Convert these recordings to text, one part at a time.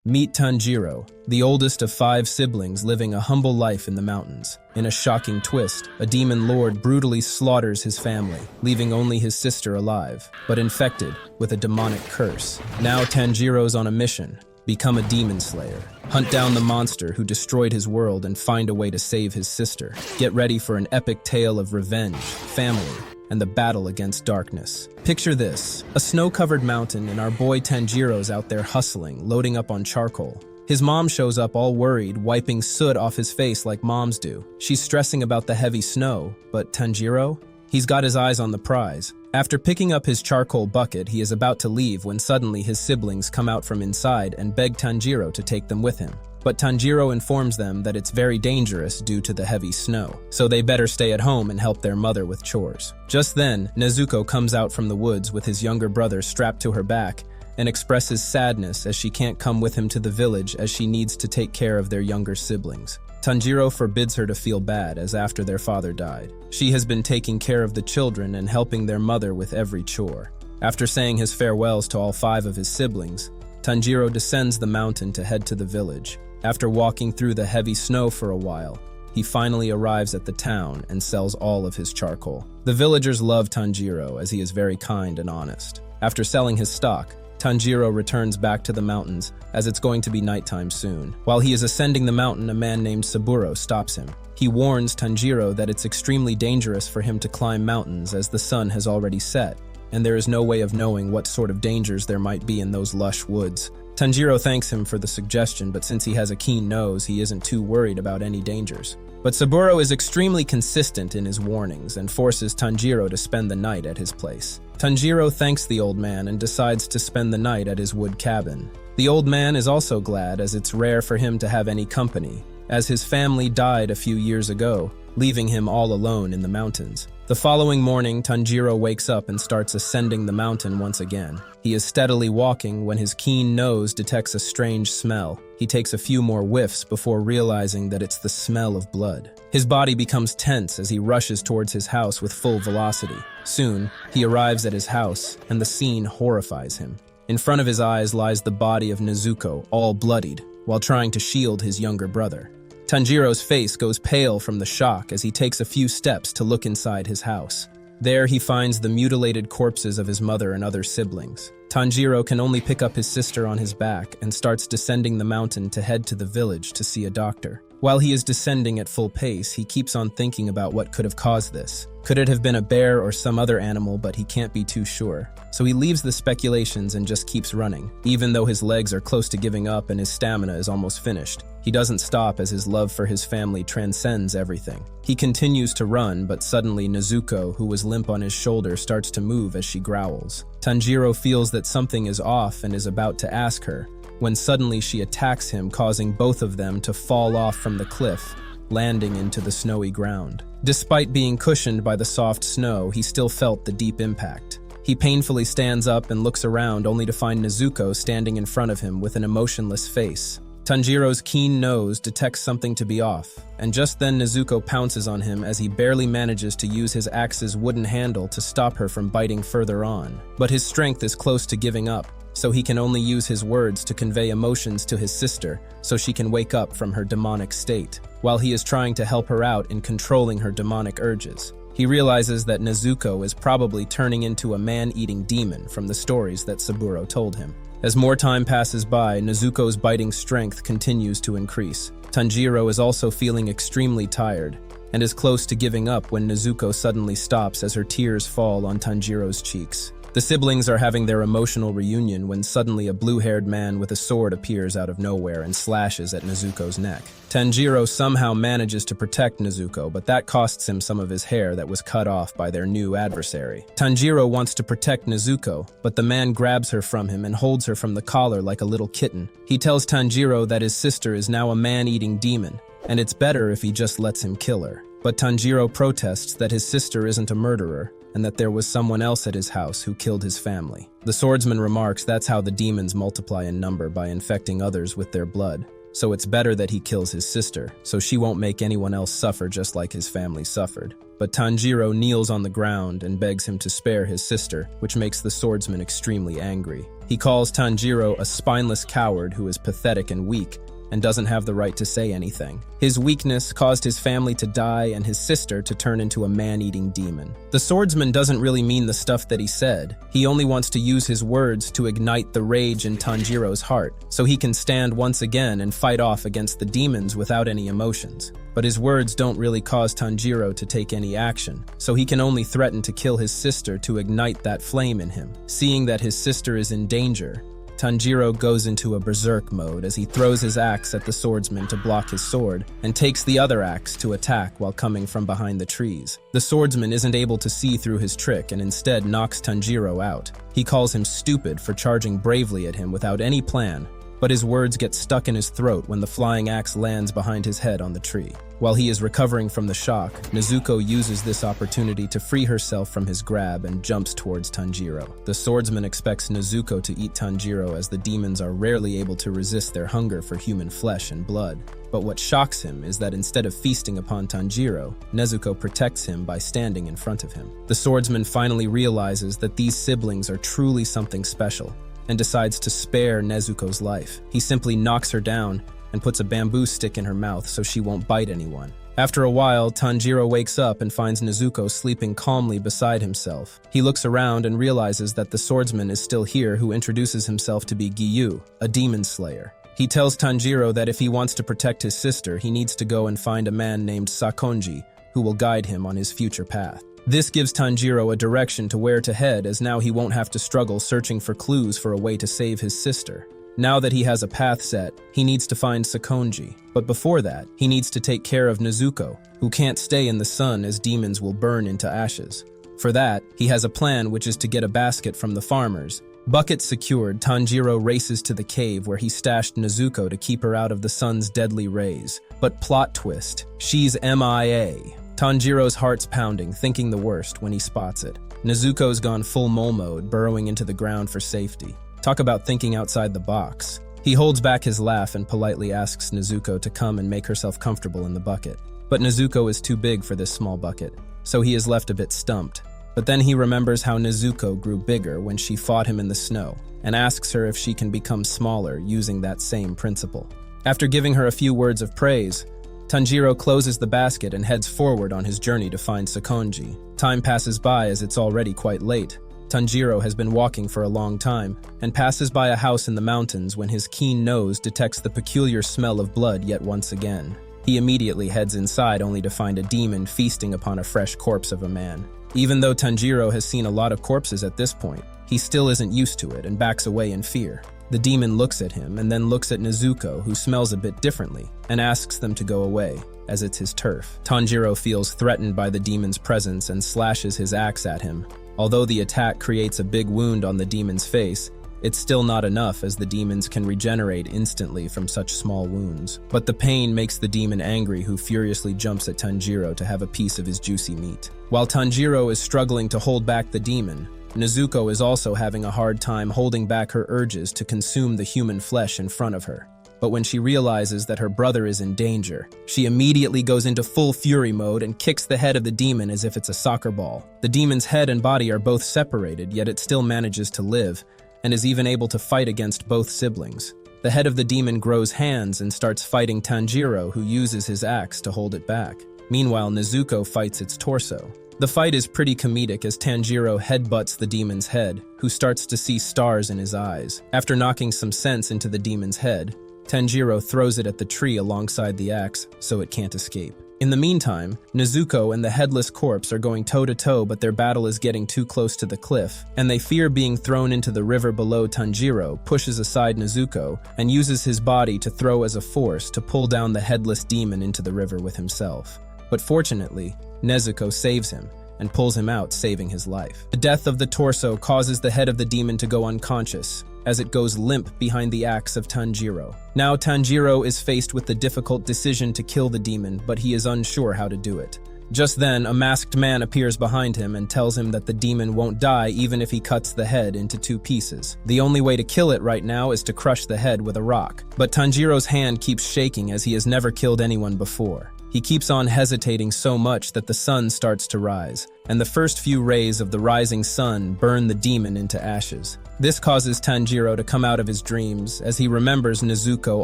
Meet Tanjiro, the oldest of 5 siblings living a humble life in the mountains. In a shocking twist, a demon lord brutally slaughters his family, leaving only his sister alive, but infected with a demonic curse. Now Tanjiro's on a mission: become a demon slayer, hunt down the monster who destroyed his world, and find a way to save his sister. Get ready for an epic tale of revenge, family, and the battle against darkness. Picture this: a snow-covered mountain, and our boy Tanjiro's out there hustling, loading up on charcoal. His mom shows up all worried, wiping soot off his face like moms do. She's stressing about the heavy snow, but Tanjiro? He's got his eyes on the prize. After picking up his charcoal bucket, he is about to leave when suddenly his siblings come out from inside and beg Tanjiro to take them with him. But Tanjiro informs them that it's very dangerous due to the heavy snow, so they better stay at home and help their mother with chores. Just then, Nezuko comes out from the woods with his younger brother strapped to her back and expresses sadness as she can't come with him to the village as she needs to take care of their younger siblings. Tanjiro forbids her to feel bad, as after their father died, she has been taking care of the children and helping their mother with every chore. After saying his farewells to all 5 of his siblings, Tanjiro descends the mountain to head to the village. After walking through the heavy snow for a while, he finally arrives at the town and sells all of his charcoal. The villagers love Tanjiro as he is very kind and honest. After selling his stock, Tanjiro returns back to the mountains as it's going to be nighttime soon. While he is ascending the mountain, a man named Saburo stops him. He warns Tanjiro that it's extremely dangerous for him to climb mountains as the sun has already set, and there is no way of knowing what sort of dangers there might be in those lush woods. Tanjiro thanks him for the suggestion, but since he has a keen nose, he isn't too worried about any dangers. But Saburo is extremely consistent in his warnings and forces Tanjiro to spend the night at his place. Tanjiro thanks the old man and decides to spend the night at his wood cabin. The old man is also glad, as it's rare for him to have any company, as his family died a few years ago, leaving him all alone in the mountains. The following morning, Tanjiro wakes up and starts ascending the mountain once again. He is steadily walking when his keen nose detects a strange smell. He takes a few more whiffs before realizing that it's the smell of blood. His body becomes tense as he rushes towards his house with full velocity. Soon, he arrives at his house, and the scene horrifies him. In front of his eyes lies the body of Nezuko, all bloodied, while trying to shield his younger brother. Tanjiro's face goes pale from the shock as he takes a few steps to look inside his house. There he finds the mutilated corpses of his mother and other siblings. Tanjiro can only pick up his sister on his back and starts descending the mountain to head to the village to see a doctor. While he is descending at full pace, he keeps on thinking about what could have caused this. Could it have been a bear or some other animal, but he can't be too sure. So he leaves the speculations and just keeps running. Even though his legs are close to giving up and his stamina is almost finished, he doesn't stop as his love for his family transcends everything. He continues to run, but suddenly Nezuko, who was limp on his shoulder, starts to move as she growls. Tanjiro feels that something is off and is about to ask her, when suddenly she attacks him, causing both of them to fall off from the cliff, landing into the snowy ground. Despite being cushioned by the soft snow, he still felt the deep impact. He painfully stands up and looks around, only to find Nezuko standing in front of him with an emotionless face. Tanjiro's keen nose detects something to be off, and just then Nezuko pounces on him as he barely manages to use his axe's wooden handle to stop her from biting further on. But his strength is close to giving up, so he can only use his words to convey emotions to his sister so she can wake up from her demonic state, while he is trying to help her out in controlling her demonic urges. He realizes that Nezuko is probably turning into a man-eating demon from the stories that Saburo told him. As more time passes by, Nezuko's biting strength continues to increase. Tanjiro is also feeling extremely tired and is close to giving up when Nezuko suddenly stops as her tears fall on Tanjiro's cheeks. The siblings are having their emotional reunion when suddenly a blue-haired man with a sword appears out of nowhere and slashes at Nezuko's neck. Tanjiro somehow manages to protect Nezuko, but that costs him some of his hair that was cut off by their new adversary. Tanjiro wants to protect Nezuko, but the man grabs her from him and holds her from the collar like a little kitten. He tells Tanjiro that his sister is now a man-eating demon, and it's better if he just lets him kill her. But Tanjiro protests that his sister isn't a murderer, and that there was someone else at his house who killed his family. The swordsman remarks that's how the demons multiply in number, by infecting others with their blood. So it's better that he kills his sister, so she won't make anyone else suffer just like his family suffered. But Tanjiro kneels on the ground and begs him to spare his sister, which makes the swordsman extremely angry. He calls Tanjiro a spineless coward who is pathetic and weak, and doesn't have the right to say anything. His weakness caused his family to die and his sister to turn into a man-eating demon. The swordsman doesn't really mean the stuff that he said. He only wants to use his words to ignite the rage in Tanjiro's heart, so he can stand once again and fight off against the demons without any emotions. But his words don't really cause Tanjiro to take any action, so he can only threaten to kill his sister to ignite that flame in him. Seeing that his sister is in danger, Tanjiro goes into a berserk mode as he throws his axe at the swordsman to block his sword and takes the other axe to attack while coming from behind the trees. The swordsman isn't able to see through his trick and instead knocks Tanjiro out. He calls him stupid for charging bravely at him without any plan, but his words get stuck in his throat when the flying axe lands behind his head on the tree. While he is recovering from the shock, Nezuko uses this opportunity to free herself from his grab and jumps towards Tanjiro. The swordsman expects Nezuko to eat Tanjiro as the demons are rarely able to resist their hunger for human flesh and blood. But what shocks him is that instead of feasting upon Tanjiro, Nezuko protects him by standing in front of him. The swordsman finally realizes that these siblings are truly something special, and decides to spare Nezuko's life. He simply knocks her down and puts a bamboo stick in her mouth so she won't bite anyone. After a while, Tanjiro wakes up and finds Nezuko sleeping calmly beside himself. He looks around and realizes that the swordsman is still here, who introduces himself to be Giyu, a demon slayer. He tells Tanjiro that if he wants to protect his sister, he needs to go and find a man named Sakonji, who will guide him on his future path. This gives Tanjiro a direction to where to head, as now he won't have to struggle searching for clues for a way to save his sister. Now that he has a path set, he needs to find Sakonji. But before that, he needs to take care of Nezuko, who can't stay in the sun as demons will burn into ashes. For that, he has a plan, which is to get a basket from the farmers. Bucket secured, Tanjiro races to the cave where he stashed Nezuko to keep her out of the sun's deadly rays. But plot twist, she's MIA. Tanjiro's heart's pounding, thinking the worst when he spots it. Nezuko's gone full mole mode, burrowing into the ground for safety. Talk about thinking outside the box. He holds back his laugh and politely asks Nezuko to come and make herself comfortable in the bucket. But Nezuko is too big for this small bucket, so he is left a bit stumped. But then he remembers how Nezuko grew bigger when she fought him in the snow, and asks her if she can become smaller using that same principle. After giving her a few words of praise, Tanjiro closes the basket and heads forward on his journey to find Sakonji. Time passes by as it's already quite late. Tanjiro has been walking for a long time and passes by a house in the mountains when his keen nose detects the peculiar smell of blood yet once again. He immediately heads inside only to find a demon feasting upon a fresh corpse of a man. Even though Tanjiro has seen a lot of corpses at this point, he still isn't used to it and backs away in fear. The demon looks at him and then looks at Nezuko, who smells a bit differently, and asks them to go away, as it's his turf. Tanjiro feels threatened by the demon's presence and slashes his axe at him. Although the attack creates a big wound on the demon's face, it's still not enough, as the demons can regenerate instantly from such small wounds. But the pain makes the demon angry, who furiously jumps at Tanjiro to have a piece of his juicy meat. While Tanjiro is struggling to hold back the demon, Nezuko is also having a hard time holding back her urges to consume the human flesh in front of her. But when she realizes that her brother is in danger, she immediately goes into full fury mode and kicks the head of the demon as if it's a soccer ball. The demon's head and body are both separated, yet it still manages to live, and is even able to fight against both siblings. The head of the demon grows hands and starts fighting Tanjiro, who uses his axe to hold it back. Meanwhile, Nezuko fights its torso. The fight is pretty comedic as Tanjiro headbutts the demon's head, who starts to see stars in his eyes. After knocking some sense into the demon's head, Tanjiro throws it at the tree alongside the axe so it can't escape. In the meantime, Nezuko and the headless corpse are going toe-to-toe, but their battle is getting too close to the cliff, and they fear being thrown into the river below. Tanjiro pushes aside Nezuko and uses his body to throw as a force to pull down the headless demon into the river with himself. But fortunately, Nezuko saves him and pulls him out, saving his life. The death of the torso causes the head of the demon to go unconscious, as it goes limp behind the axe of Tanjiro. Now Tanjiro is faced with the difficult decision to kill the demon, but he is unsure how to do it. Just then, a masked man appears behind him and tells him that the demon won't die even if he cuts the head into 2 pieces. The only way to kill it right now is to crush the head with a rock. But Tanjiro's hand keeps shaking as he has never killed anyone before. He keeps on hesitating so much that the sun starts to rise, and the first few rays of the rising sun burn the demon into ashes. This causes Tanjiro to come out of his dreams, as he remembers Nezuko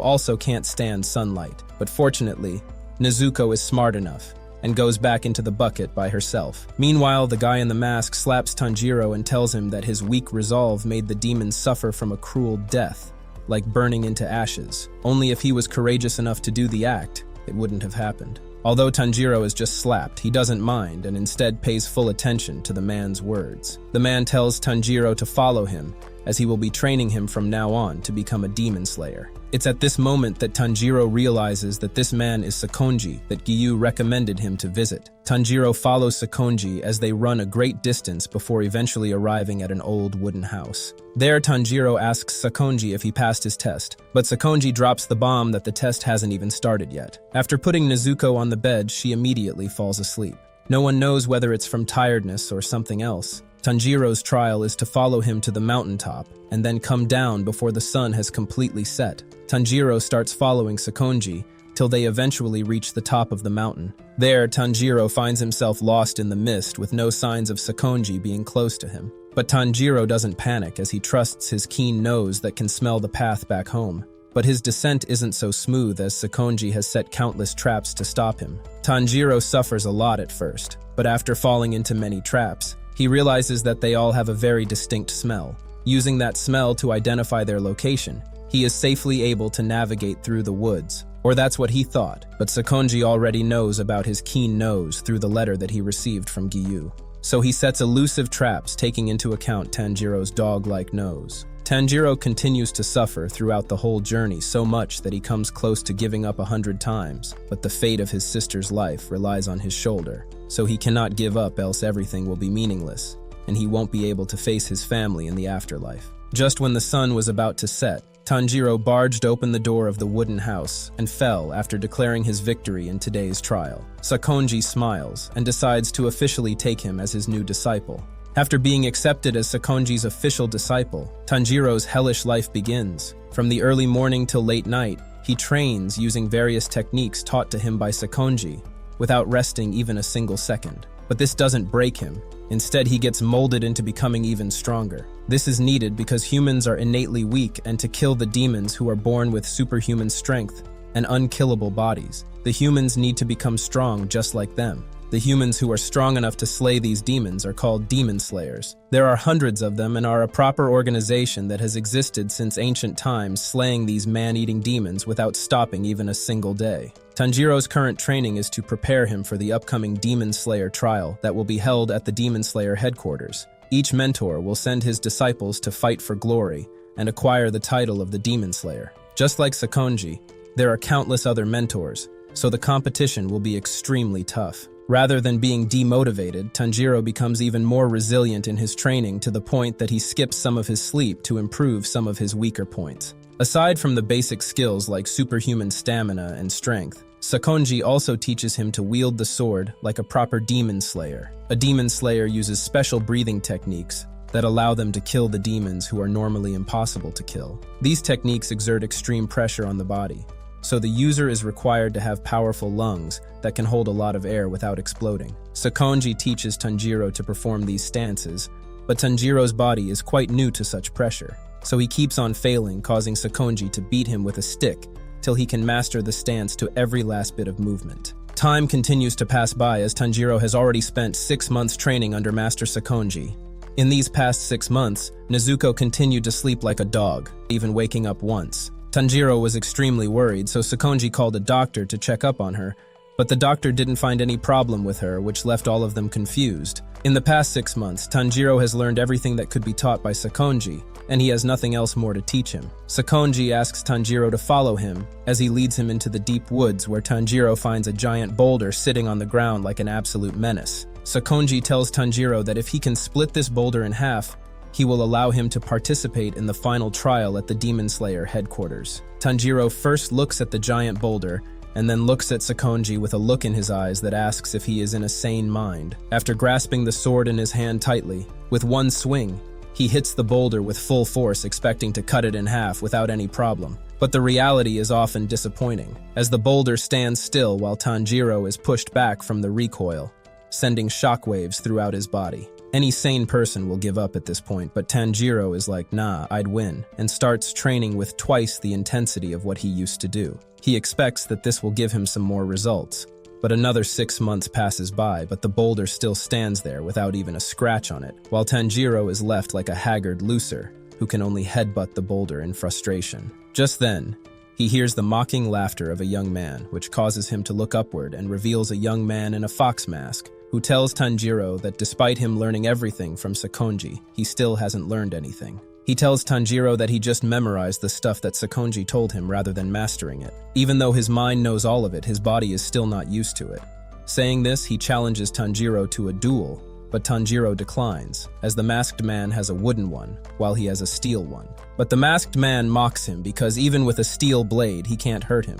also can't stand sunlight. But fortunately, Nezuko is smart enough and goes back into the bucket by herself. Meanwhile, the guy in the mask slaps Tanjiro and tells him that his weak resolve made the demon suffer from a cruel death, like burning into ashes. Only if he was courageous enough to do the act, it wouldn't have happened. Although Tanjiro is just slapped, he doesn't mind and instead pays full attention to the man's words. The man tells Tanjiro to follow him, as he will be training him from now on to become a demon slayer. It's at this moment that Tanjiro realizes that this man is Sakonji that Giyu recommended him to visit. Tanjiro follows Sakonji as they run a great distance before eventually arriving at an old wooden house. There, Tanjiro asks Sakonji if he passed his test, but Sakonji drops the bomb that the test hasn't even started yet. After putting Nezuko on the bed, she immediately falls asleep. No one knows whether it's from tiredness or something else. Tanjiro's trial is to follow him to the mountaintop and then come down before the sun has completely set. Tanjiro starts following Sakonji till they eventually reach the top of the mountain. There, Tanjiro finds himself lost in the mist with no signs of Sakonji being close to him. But Tanjiro doesn't panic as he trusts his keen nose that can smell the path back home. But his descent isn't so smooth as Sakonji has set countless traps to stop him. Tanjiro suffers a lot at first, but after falling into many traps, he realizes that they all have a very distinct smell. Using that smell to identify their location, he is safely able to navigate through the woods. Or that's what he thought, but Sakonji already knows about his keen nose through the letter that he received from Giyu. So he sets elusive traps taking into account Tanjiro's dog-like nose. Tanjiro continues to suffer throughout the whole journey so much that he comes close to giving up 100 times, but the fate of his sister's life relies on his shoulder. So he cannot give up, else everything will be meaningless, and he won't be able to face his family in the afterlife. Just when the sun was about to set, Tanjiro barged open the door of the wooden house and fell after declaring his victory in today's trial. Sakonji smiles and decides to officially take him as his new disciple. After being accepted as Sakonji's official disciple, Tanjiro's hellish life begins. From the early morning till late night, he trains using various techniques taught to him by Sakonji, without resting even a single second. But this doesn't break him. Instead, he gets molded into becoming even stronger. This is needed because humans are innately weak, and to kill the demons who are born with superhuman strength and unkillable bodies, the humans need to become strong just like them. The humans who are strong enough to slay these demons are called demon slayers. There are hundreds of them and are a proper organization that has existed since ancient times, slaying these man-eating demons without stopping even a single day. Tanjiro's current training is to prepare him for the upcoming Demon Slayer trial that will be held at the Demon Slayer headquarters. Each mentor will send his disciples to fight for glory and acquire the title of the Demon Slayer. Just like Sakonji, there are countless other mentors, so the competition will be extremely tough. Rather than being demotivated, Tanjiro becomes even more resilient in his training to the point that he skips some of his sleep to improve some of his weaker points. Aside from the basic skills like superhuman stamina and strength, Sakonji also teaches him to wield the sword like a proper demon slayer. A demon slayer uses special breathing techniques that allow them to kill the demons who are normally impossible to kill. These techniques exert extreme pressure on the body, so the user is required to have powerful lungs that can hold a lot of air without exploding. Sakonji teaches Tanjiro to perform these stances, but Tanjiro's body is quite new to such pressure, so he keeps on failing, causing Sakonji to beat him with a stick till he can master the stance to every last bit of movement. Time continues to pass by as Tanjiro has already spent 6 months training under Master Sakonji. In these past 6 months, Nezuko continued to sleep like a dog, even waking up once. Tanjiro was extremely worried, so Sakonji called a doctor to check up on her, but the doctor didn't find any problem with her, which left all of them confused. In the past 6 months, Tanjiro has learned everything that could be taught by Sakonji, and he has nothing else more to teach him. Sakonji asks Tanjiro to follow him as he leads him into the deep woods where Tanjiro finds a giant boulder sitting on the ground like an absolute menace. Sakonji tells Tanjiro that if he can split this boulder in half, he will allow him to participate in the final trial at the Demon Slayer headquarters. Tanjiro first looks at the giant boulder and then looks at Sakonji with a look in his eyes that asks if he is in a sane mind. After grasping the sword in his hand tightly, with one swing, he hits the boulder with full force, expecting to cut it in half without any problem. But the reality is often disappointing, as the boulder stands still while Tanjiro is pushed back from the recoil, sending shockwaves throughout his body. Any sane person will give up at this point, but Tanjiro is like, nah, I'd win, and starts training with twice the intensity of what he used to do. He expects that this will give him some more results. But another 6 months passes by, but the boulder still stands there without even a scratch on it, while Tanjiro is left like a haggard loser, who can only headbutt the boulder in frustration. Just then, he hears the mocking laughter of a young man, which causes him to look upward and reveals a young man in a fox mask, who tells Tanjiro that despite him learning everything from Sakonji, he still hasn't learned anything. He tells Tanjiro that he just memorized the stuff that Sakonji told him rather than mastering it. Even though his mind knows all of it, his body is still not used to it. Saying this, he challenges Tanjiro to a duel, but Tanjiro declines, as the masked man has a wooden one, while he has a steel one. But the masked man mocks him because even with a steel blade, he can't hurt him.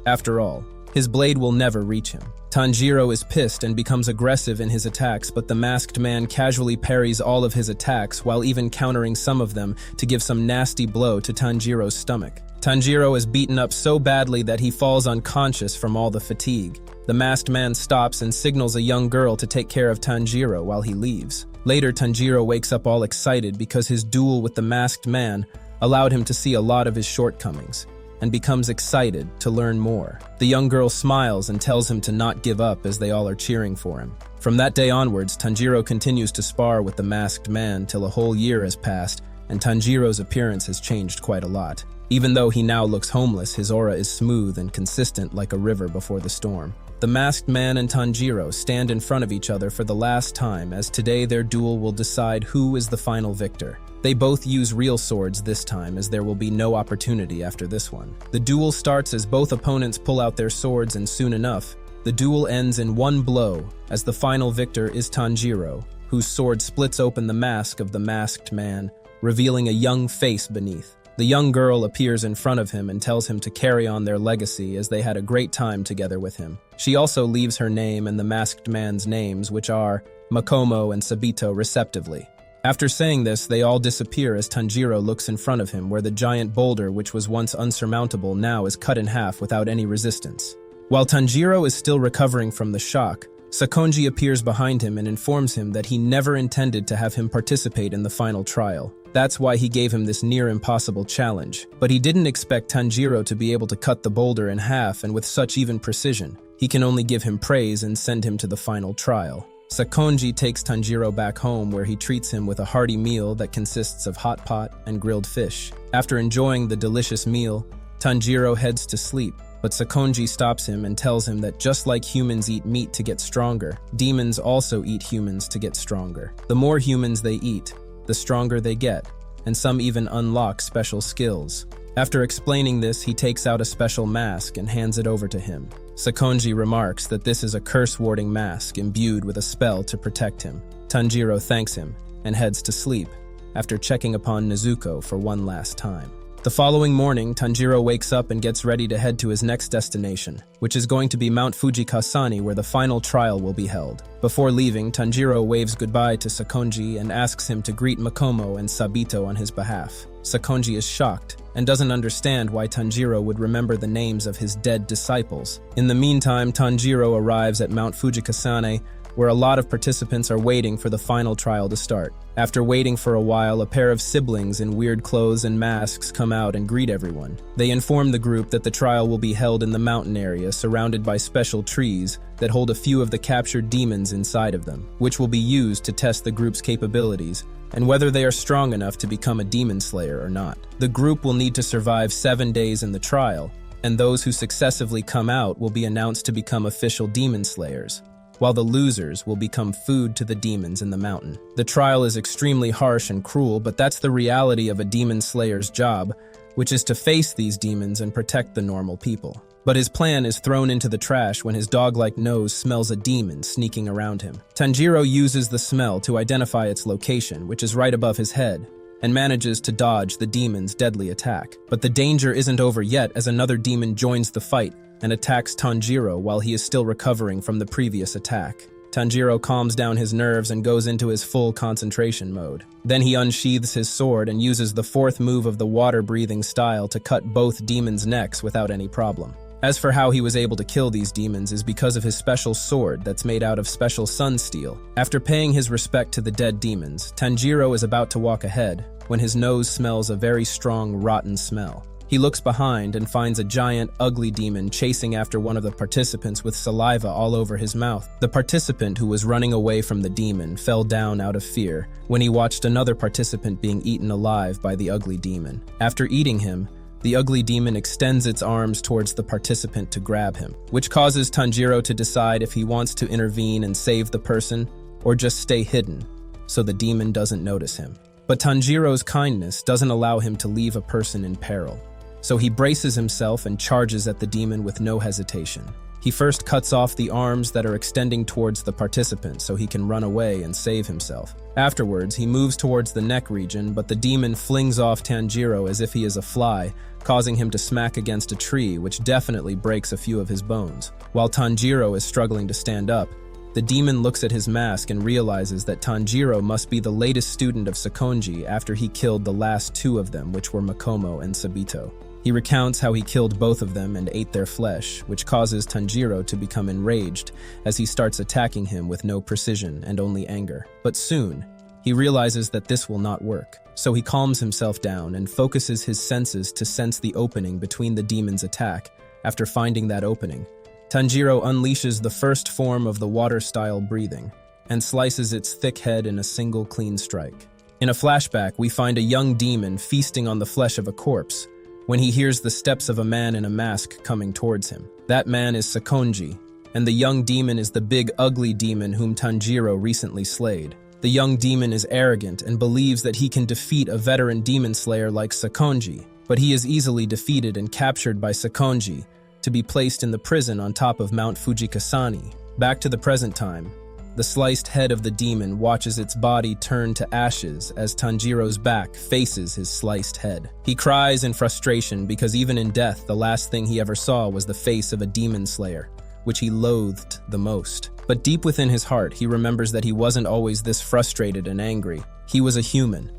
After all, his blade will never reach him. Tanjiro is pissed and becomes aggressive in his attacks, but the masked man casually parries all of his attacks while even countering some of them to give some nasty blow to Tanjiro's stomach. Tanjiro is beaten up so badly that he falls unconscious from all the fatigue. The masked man stops and signals a young girl to take care of Tanjiro while he leaves. Later, Tanjiro wakes up all excited because his duel with the masked man allowed him to see a lot of his shortcomings, and becomes excited to learn more. The young girl smiles and tells him to not give up as they all are cheering for him. From that day onwards, Tanjiro continues to spar with the masked man till a whole year has passed, and Tanjiro's appearance has changed quite a lot. Even though he now looks homeless, his aura is smooth and consistent like a river before the storm. The masked man and Tanjiro stand in front of each other for the last time, as today their duel will decide who is the final victor. They both use real swords this time, as there will be no opportunity after this one. The duel starts as both opponents pull out their swords, and soon enough, the duel ends in one blow, as the final victor is Tanjiro, whose sword splits open the mask of the masked man, revealing a young face beneath. The young girl appears in front of him and tells him to carry on their legacy, as they had a great time together with him. She also leaves her name and the masked man's names, which are Makomo and Sabito respectively. After saying this, they all disappear as Tanjiro looks in front of him, where the giant boulder, which was once unsurmountable, now is cut in half without any resistance. While Tanjiro is still recovering from the shock, Sakonji appears behind him and informs him that he never intended to have him participate in the final trial. That's why he gave him this near-impossible challenge. But he didn't expect Tanjiro to be able to cut the boulder in half and with such even precision. He can only give him praise and send him to the final trial. Sakonji takes Tanjiro back home, where he treats him with a hearty meal that consists of hot pot and grilled fish. After enjoying the delicious meal, Tanjiro heads to sleep, but Sakonji stops him and tells him that just like humans eat meat to get stronger, demons also eat humans to get stronger. The more humans they eat, the stronger they get, and some even unlock special skills. After explaining this, he takes out a special mask and hands it over to him. Sakonji remarks that this is a curse-warding mask imbued with a spell to protect him. Tanjiro thanks him and heads to sleep, after checking upon Nezuko for one last time. The following morning, Tanjiro wakes up and gets ready to head to his next destination, which is going to be Mount Fujikasani, where the final trial will be held. Before leaving, Tanjiro waves goodbye to Sakonji and asks him to greet Makomo and Sabito on his behalf. Sakonji is shocked and doesn't understand why Tanjiro would remember the names of his dead disciples. In the meantime, Tanjiro arrives at Mount Fujikasane, where a lot of participants are waiting for the final trial to start. After waiting for a while, a pair of siblings in weird clothes and masks come out and greet everyone. They inform the group that the trial will be held in the mountain area, surrounded by special trees that hold a few of the captured demons inside of them, which will be used to test the group's capabilities and whether they are strong enough to become a demon slayer or not. The group will need to survive 7 days in the trial, and those who successively come out will be announced to become official demon slayers, while the losers will become food to the demons in the mountain. The trial is extremely harsh and cruel, but that's the reality of a demon slayer's job, which is to face these demons and protect the normal people. But his plan is thrown into the trash when his dog-like nose smells a demon sneaking around him. Tanjiro uses the smell to identify its location, which is right above his head, and manages to dodge the demon's deadly attack. But the danger isn't over yet, as another demon joins the fight and attacks Tanjiro while he is still recovering from the previous attack. Tanjiro calms down his nerves and goes into his full concentration mode. Then he unsheathes his sword and uses the fourth move of the water-breathing style to cut both demons' necks without any problem. As for how he was able to kill these demons is because of his special sword that's made out of special sun steel. After paying his respect to the dead demons, Tanjiro is about to walk ahead when his nose smells a very strong, rotten smell. He looks behind and finds a giant, ugly demon chasing after one of the participants with saliva all over his mouth. The participant who was running away from the demon fell down out of fear when he watched another participant being eaten alive by the ugly demon. After eating him, the ugly demon extends its arms towards the participant to grab him, which causes Tanjiro to decide if he wants to intervene and save the person or just stay hidden so the demon doesn't notice him. But Tanjiro's kindness doesn't allow him to leave a person in peril. So he braces himself and charges at the demon with no hesitation. He first cuts off the arms that are extending towards the participant so he can run away and save himself. Afterwards, he moves towards the neck region, but the demon flings off Tanjiro as if he is a fly, causing him to smack against a tree, which definitely breaks a few of his bones. While Tanjiro is struggling to stand up, the demon looks at his mask and realizes that Tanjiro must be the latest student of Sakonji after he killed the last two of them, which were Makomo and Sabito. He recounts how he killed both of them and ate their flesh, which causes Tanjiro to become enraged as he starts attacking him with no precision and only anger. But soon, he realizes that this will not work, so he calms himself down and focuses his senses to sense the opening between the demon's attack. After finding that opening, Tanjiro unleashes the first form of the water-style breathing and slices its thick head in a single clean strike. In a flashback, we find a young demon feasting on the flesh of a corpse when he hears the steps of a man in a mask coming towards him. That man is Sakonji, and the young demon is the big ugly demon whom Tanjiro recently slayed. The young demon is arrogant and believes that he can defeat a veteran demon slayer like Sakonji, but he is easily defeated and captured by Sakonji to be placed in the prison on top of Mount Fujikasani. Back to the present time, the sliced head of the demon watches its body turn to ashes as Tanjiro's back faces his sliced head. He cries in frustration because even in death, the last thing he ever saw was the face of a demon slayer, which he loathed the most. But deep within his heart, he remembers that he wasn't always this frustrated and angry. He was a human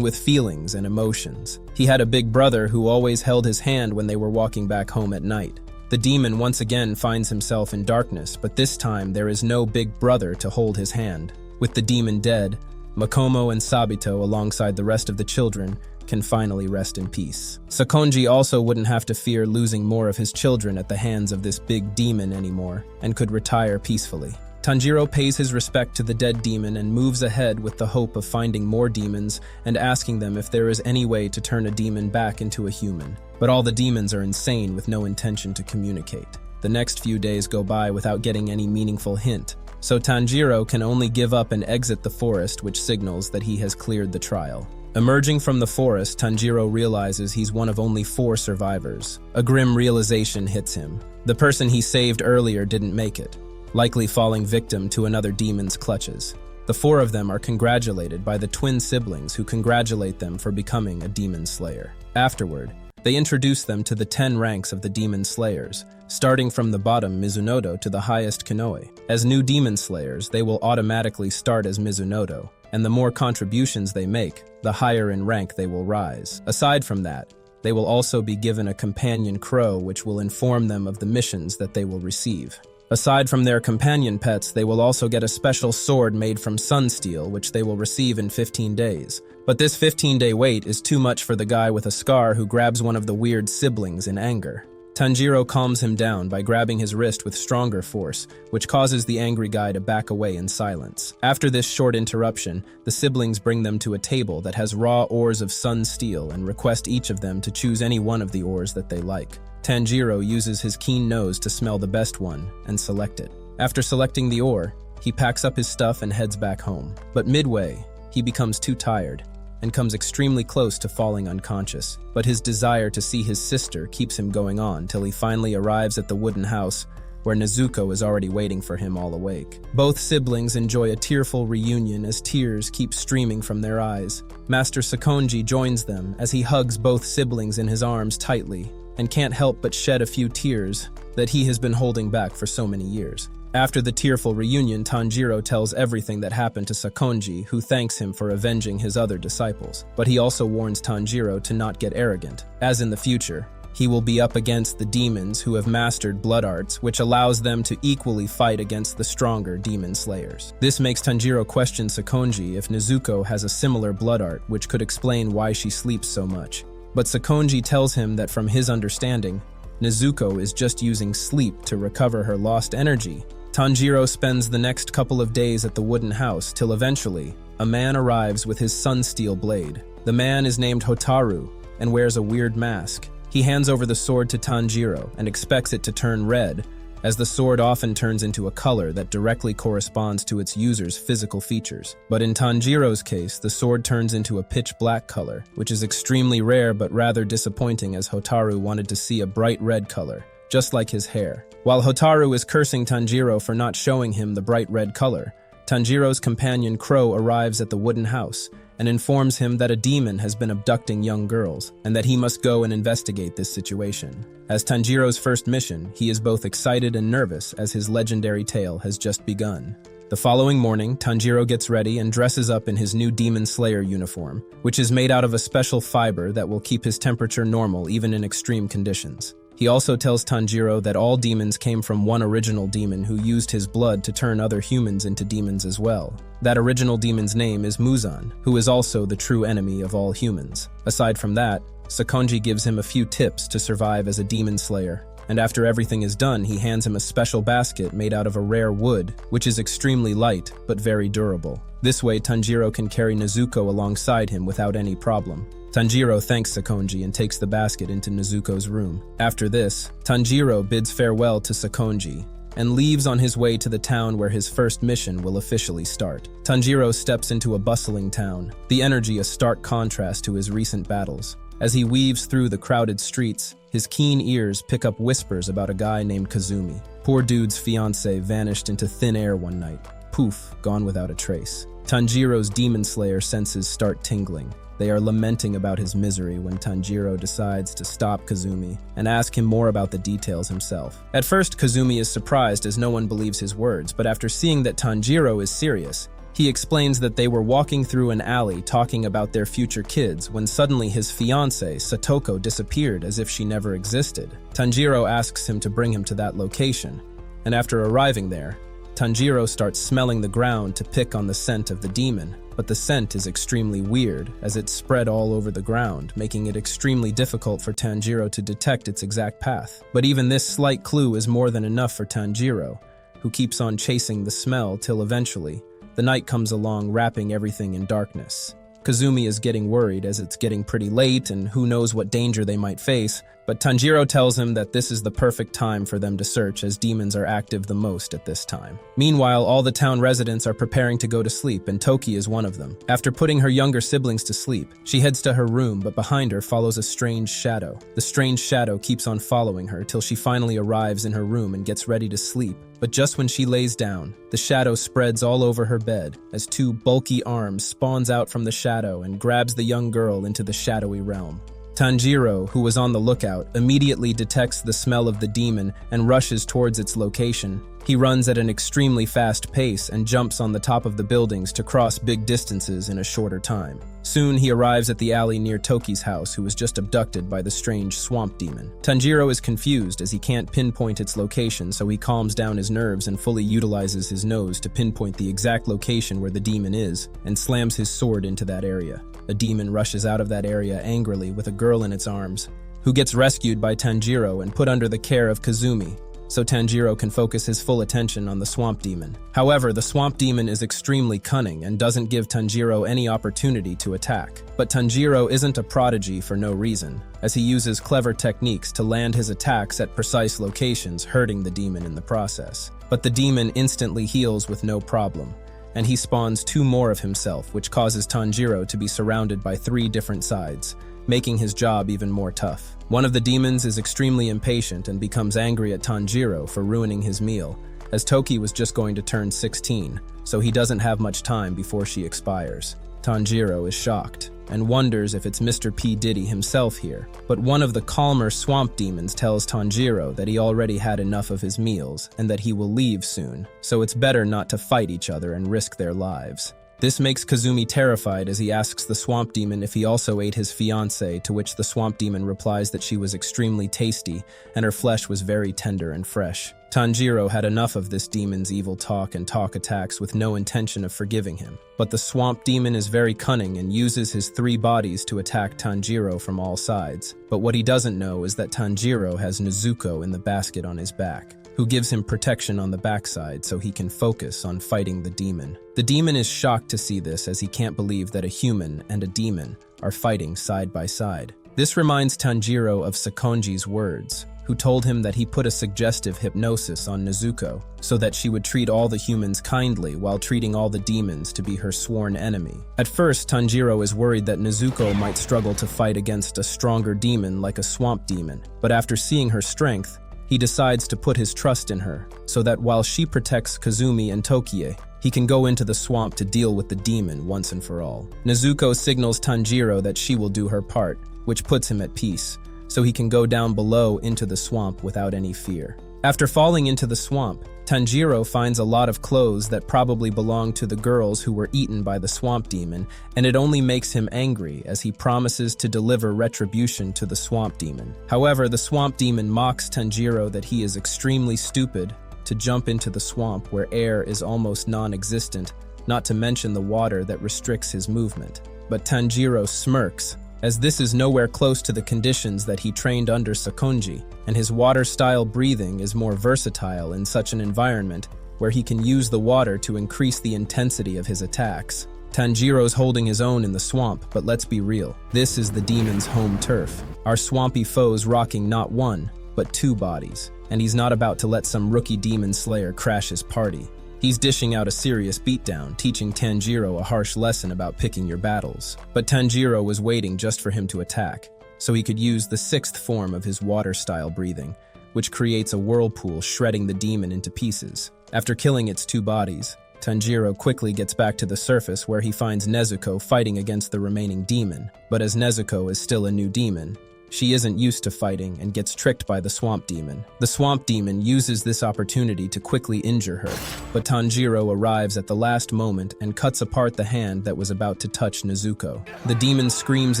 with feelings and emotions. He had a big brother who always held his hand when they were walking back home at night. The demon once again finds himself in darkness, but this time there is no big brother to hold his hand. With the demon dead, Makomo and Sabito, alongside the rest of the children, can finally rest in peace. Sakonji also wouldn't have to fear losing more of his children at the hands of this big demon anymore, and could retire peacefully. Tanjiro pays his respect to the dead demon and moves ahead with the hope of finding more demons and asking them if there is any way to turn a demon back into a human. But all the demons are insane with no intention to communicate. The next few days go by without getting any meaningful hint, so Tanjiro can only give up and exit the forest, which signals that he has cleared the trial. Emerging from the forest, Tanjiro realizes he's one of only 4 survivors. A grim realization hits him. The person he saved earlier didn't make it, likely falling victim to another demon's clutches. The 4 of them are congratulated by the twin siblings who congratulate them for becoming a demon slayer. Afterward, they introduce them to the 10 ranks of the demon slayers, starting from the bottom Mizunoto to the highest Konoe. As new demon slayers, they will automatically start as Mizunoto, and the more contributions they make, the higher in rank they will rise. Aside from that, they will also be given a companion crow which will inform them of the missions that they will receive. Aside from their companion pets, they will also get a special sword made from sun steel, which they will receive in 15 days. But this 15-day wait is too much for the guy with a scar who grabs one of the weird siblings in anger. Tanjiro calms him down by grabbing his wrist with stronger force, which causes the angry guy to back away in silence. After this short interruption, the siblings bring them to a table that has raw ores of sun steel and request each of them to choose any one of the ores that they like. Tanjiro uses his keen nose to smell the best one and select it. After selecting the ore, he packs up his stuff and heads back home. But midway, he becomes too tired and comes extremely close to falling unconscious. But his desire to see his sister keeps him going on till he finally arrives at the wooden house where Nezuko is already waiting for him all awake. Both siblings enjoy a tearful reunion as tears keep streaming from their eyes. Master Sakonji joins them as he hugs both siblings in his arms tightly and can't help but shed a few tears that he has been holding back for so many years. After the tearful reunion, Tanjiro tells everything that happened to Sakonji, who thanks him for avenging his other disciples. But he also warns Tanjiro to not get arrogant, as in the future, he will be up against the demons who have mastered blood arts, which allows them to equally fight against the stronger demon slayers. This makes Tanjiro question Sakonji if Nezuko has a similar blood art, which could explain why she sleeps so much. But Sakonji tells him that from his understanding, Nezuko is just using sleep to recover her lost energy. Tanjiro spends the next couple of days at the wooden house till eventually, a man arrives with his sun-steel blade. The man is named Hotaru and wears a weird mask. He hands over the sword to Tanjiro and expects it to turn red, as the sword often turns into a color that directly corresponds to its user's physical features. But in Tanjiro's case, the sword turns into a pitch black color, which is extremely rare but rather disappointing, as Hotaru wanted to see a bright red color, just like his hair. While Hotaru is cursing Tanjiro for not showing him the bright red color, Tanjiro's companion Crow arrives at the wooden house and informs him that a demon has been abducting young girls and that he must go and investigate this situation. As Tanjiro's first mission, he is both excited and nervous as his legendary tale has just begun. The following morning, Tanjiro gets ready and dresses up in his new Demon Slayer uniform, which is made out of a special fiber that will keep his temperature normal even in extreme conditions. He also tells Tanjiro that all demons came from one original demon who used his blood to turn other humans into demons as well. That original demon's name is Muzan, who is also the true enemy of all humans. Aside from that, Sakonji gives him a few tips to survive as a demon slayer, and after everything is done, he hands him a special basket made out of a rare wood, which is extremely light but very durable. This way, Tanjiro can carry Nezuko alongside him without any problem. Tanjiro thanks Sakonji and takes the basket into Nezuko's room. After this, Tanjiro bids farewell to Sakonji and leaves on his way to the town where his first mission will officially start. Tanjiro steps into a bustling town, the energy a stark contrast to his recent battles. As he weaves through the crowded streets, his keen ears pick up whispers about a guy named Kazumi. Poor dude's fiancée vanished into thin air one night. Poof, gone without a trace. Tanjiro's demon slayer senses start tingling. They are lamenting about his misery when Tanjiro decides to stop Kazumi and ask him more about the details himself. At first, Kazumi is surprised as no one believes his words, but after seeing that Tanjiro is serious, he explains that they were walking through an alley talking about their future kids when suddenly his fiancée, Satoko, disappeared as if she never existed. Tanjiro asks him to bring him to that location, and after arriving there, Tanjiro starts smelling the ground to pick on the scent of the demon. But the scent is extremely weird, as it's spread all over the ground, making it extremely difficult for Tanjiro to detect its exact path. But even this slight clue is more than enough for Tanjiro, who keeps on chasing the smell till eventually, the night comes along, wrapping everything in darkness. Kazumi is getting worried as it's getting pretty late and who knows what danger they might face, but Tanjiro tells him that this is the perfect time for them to search, as demons are active the most at this time. Meanwhile, all the town residents are preparing to go to sleep, and Toki is one of them. After putting her younger siblings to sleep, she heads to her room, but behind her follows a strange shadow. The strange shadow keeps on following her till she finally arrives in her room and gets ready to sleep. But just when she lays down, the shadow spreads all over her bed as two bulky arms spawns out from the shadow and grabs the young girl into the shadowy realm. Tanjiro, who was on the lookout, immediately detects the smell of the demon and rushes towards its location. He runs at an extremely fast pace and jumps on the top of the buildings to cross big distances in a shorter time. Soon he arrives at the alley near Toki's house, who was just abducted by the strange swamp demon. Tanjiro is confused as he can't pinpoint its location, so he calms down his nerves and fully utilizes his nose to pinpoint the exact location where the demon is, and slams his sword into that area. A demon rushes out of that area angrily with a girl in its arms, who gets rescued by Tanjiro and put under the care of Kazumi, so Tanjiro can focus his full attention on the swamp demon. However, the swamp demon is extremely cunning and doesn't give Tanjiro any opportunity to attack. But Tanjiro isn't a prodigy for no reason, as he uses clever techniques to land his attacks at precise locations, hurting the demon in the process. But the demon instantly heals with no problem, and he spawns two more of himself, which causes Tanjiro to be surrounded by 3 different sides, making his job even more tough. One of the demons is extremely impatient and becomes angry at Tanjiro for ruining his meal, as Toki was just going to turn 16, so he doesn't have much time before she expires. Tanjiro is shocked and wonders if it's Mr. P. Diddy himself here. But one of the calmer swamp demons tells Tanjiro that he already had enough of his meals and that he will leave soon, so it's better not to fight each other and risk their lives. This makes Kazumi terrified as he asks the swamp demon if he also ate his fiancée, to which the swamp demon replies that she was extremely tasty and her flesh was very tender and fresh. Tanjiro had enough of this demon's evil talk and talk attacks with no intention of forgiving him. But the swamp demon is very cunning and uses his 3 bodies to attack Tanjiro from all sides. But what he doesn't know is that Tanjiro has Nezuko in the basket on his back, who gives him protection on the backside so he can focus on fighting the demon. The demon is shocked to see this as he can't believe that a human and a demon are fighting side by side. This reminds Tanjiro of Sakonji's words, who told him that he put a suggestive hypnosis on Nezuko so that she would treat all the humans kindly while treating all the demons to be her sworn enemy. At first, Tanjiro is worried that Nezuko might struggle to fight against a stronger demon like a swamp demon, but after seeing her strength, he decides to put his trust in her, so that while she protects Kazumi and Tokie, he can go into the swamp to deal with the demon once and for all. Nezuko signals Tanjiro that she will do her part, which puts him at peace, so he can go down below into the swamp without any fear. After falling into the swamp, Tanjiro finds a lot of clothes that probably belonged to the girls who were eaten by the swamp demon, and it only makes him angry as he promises to deliver retribution to the swamp demon. However, the swamp demon mocks Tanjiro that he is extremely stupid to jump into the swamp where air is almost non-existent, not to mention the water that restricts his movement. But Tanjiro smirks, as this is nowhere close to the conditions that he trained under Sakonji, and his water-style breathing is more versatile in such an environment where he can use the water to increase the intensity of his attacks. Tanjiro's holding his own in the swamp, but let's be real, this is the demon's home turf. Our swampy foe's rocking not 1, but 2 bodies, and he's not about to let some rookie demon slayer crash his party. He's dishing out a serious beatdown, teaching Tanjiro a harsh lesson about picking your battles. But Tanjiro was waiting just for him to attack, so he could use the 6th form of his water-style breathing, which creates a whirlpool shredding the demon into pieces. After killing its 2 bodies, Tanjiro quickly gets back to the surface where he finds Nezuko fighting against the remaining demon. But as Nezuko is still a new demon, she isn't used to fighting and gets tricked by the swamp demon. The swamp demon uses this opportunity to quickly injure her, but Tanjiro arrives at the last moment and cuts apart the hand that was about to touch Nezuko. The demon screams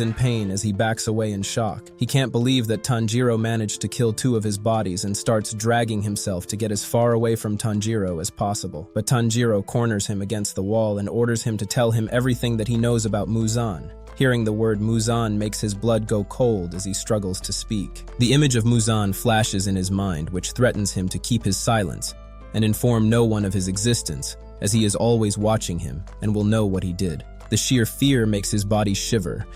in pain as he backs away in shock. He can't believe that Tanjiro managed to kill 2 of his bodies and starts dragging himself to get as far away from Tanjiro as possible. But Tanjiro corners him against the wall and orders him to tell him everything that he knows about Muzan. Hearing the word Muzan makes his blood go cold as he struggles to speak. The image of Muzan flashes in his mind, which threatens him to keep his silence and inform no one of his existence, as he is always watching him and will know what he did. The sheer fear makes his body shiver,